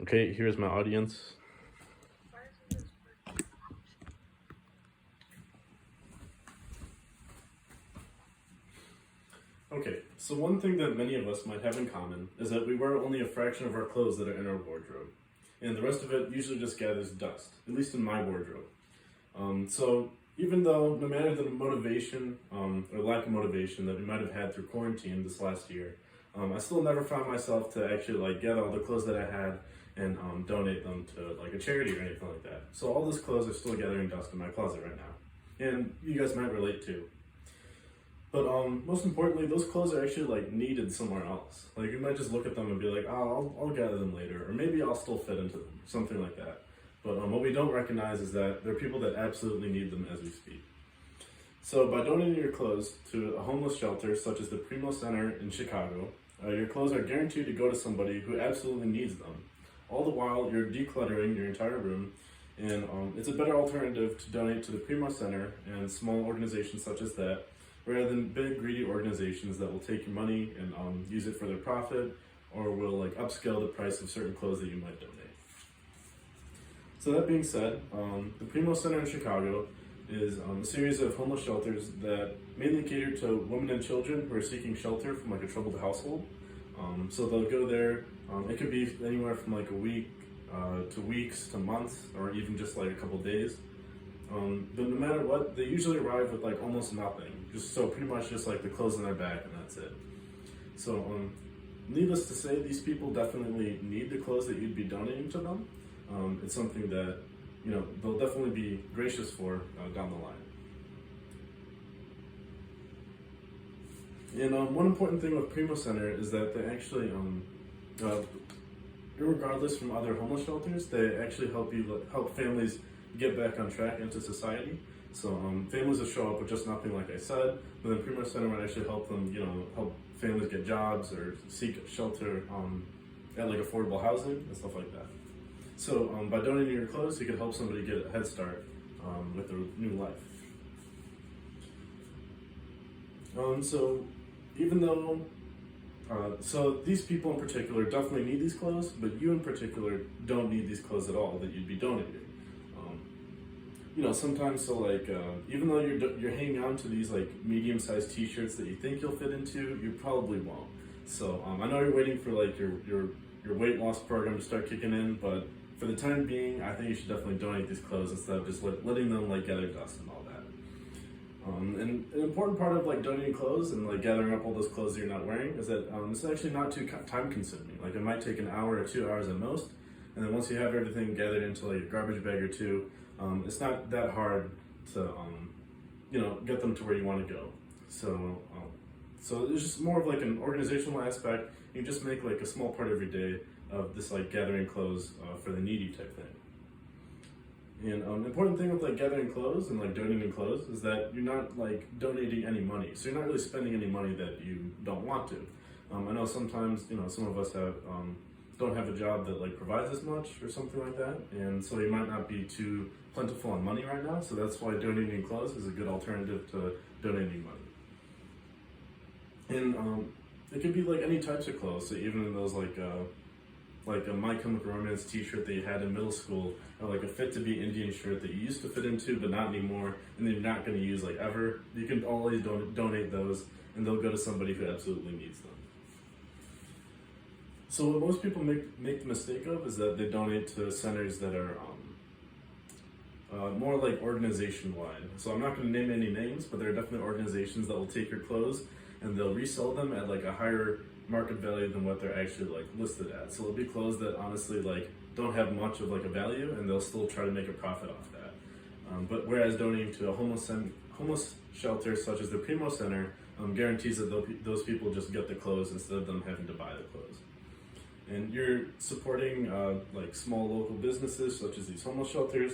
Okay, here's my audience. Okay, so one thing that many of us might have in common is that we wear only a fraction of our clothes that are in our wardrobe, and the rest of it usually just gathers dust, at least in my wardrobe. So even though no matter the motivation or lack of motivation that we might have had through quarantine this last year, I still never found myself to actually like gather all the clothes that I had and donate them to like a charity or anything like that. So all those clothes are still gathering dust in my closet right now, and you guys might relate too. But most importantly, those clothes are actually like needed somewhere else. Like you might just look at them and be like, oh, I'll gather them later, or maybe I'll still fit into them, something like that. But what we don't recognize is that there are people that absolutely need them as we speak. So by donating your clothes to a homeless shelter such as the Primo Center in Chicago, your clothes are guaranteed to go to somebody who absolutely needs them. All the while, you're decluttering your entire room, and it's a better alternative to donate to the Primo Center and small organizations such as that, rather than big greedy organizations that will take your money and use it for their profit, or will like upscale the price of certain clothes that you might donate. So that being said, the Primo Center in Chicago is a series of homeless shelters that mainly cater to women and children who are seeking shelter from like a troubled household. So they'll go there, it could be anywhere from like a week to weeks to months, or even just like a couple days. But no matter what, they usually arrive with like almost nothing, so pretty much just like the clothes on their back and that's it. So needless to say, these people definitely need the clothes that you'd be donating to them. It's something that, you know, they'll definitely be gracious for down the line. And one important thing with Primo Center is that they actually, regardless from other homeless shelters, they actually help families get back on track into society. So families will show up with just nothing, like I said, but then Primo Center would actually help them, help families get jobs or seek shelter at like affordable housing and stuff like that. So by donating your clothes, you could help somebody get a head start with their new life. So even though, so these people in particular definitely need these clothes, but you in particular don't need these clothes at all that you'd be donating. Sometimes, so like, even though you're hanging on to these like medium-sized T-shirts that you think you'll fit into, you probably won't. So I know you're waiting for like your weight loss program to start kicking in, but for the time being, I think you should definitely donate these clothes instead of just letting them like gather dust and all that. And an important part of like donating clothes and like gathering up all those clothes that you're not wearing is that it's actually not too time consuming. Like it might take an hour or 2 hours at most, and then once you have everything gathered into like a garbage bag or two, it's not that hard to get them to where you want to go. So it's just more of like an organizational aspect. You just make like a small part of your day of this like gathering clothes for the needy type thing. And an important thing with like gathering clothes and like donating clothes is that you're not like donating any money. So you're not really spending any money that you don't want to. I know sometimes, some of us don't have a job that like provides as much or something like that. And so you might not be too plentiful on money right now. So that's why donating clothes is a good alternative to donating money. And it could be like any types of clothes. So even in those like a My Chemical Romance t-shirt that you had in middle school, or like a Fit to Be Indian shirt that you used to fit into but not anymore, and then you're not going to use like ever, you can always donate those, and they'll go to somebody who absolutely needs them. So what most people make the mistake of is that they donate to centers that are more like organization-wide. So I'm not going to name any names, but there are definitely organizations that will take your clothes and they'll resell them at like a higher market value than what they're actually like listed at. So it'll be clothes that honestly like don't have much of like a value, and they'll still try to make a profit off that. But whereas donating to a homeless shelter such as the Primo Center guarantees that those people just get the clothes instead of them having to buy the clothes. And you're supporting like small local businesses such as these homeless shelters.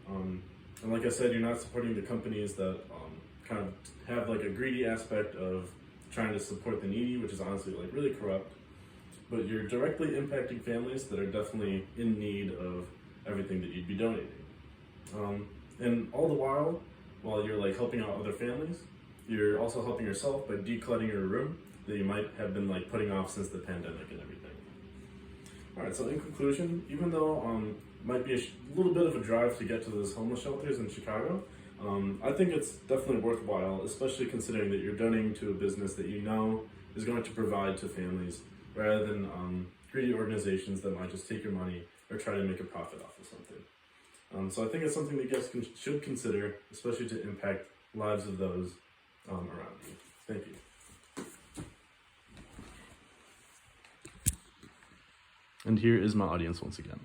And like I said, you're not supporting the companies that kind of have like a greedy aspect of trying to support the needy, which is honestly like really corrupt. But you're directly impacting families that are definitely in need of everything that you'd be donating. And all the while you're like helping out other families, you're also helping yourself by decluttering your room that you might have been like putting off since the pandemic and everything. Alright, so in conclusion, even though might be a little bit of a drive to get to those homeless shelters in Chicago, I think it's definitely worthwhile, especially considering that you're donating to a business that you know is going to provide to families, rather than greedy organizations that might just take your money or try to make a profit off of something. So I think it's something that you guys should consider, especially to impact lives of those around you. Thank you. And here is my audience once again.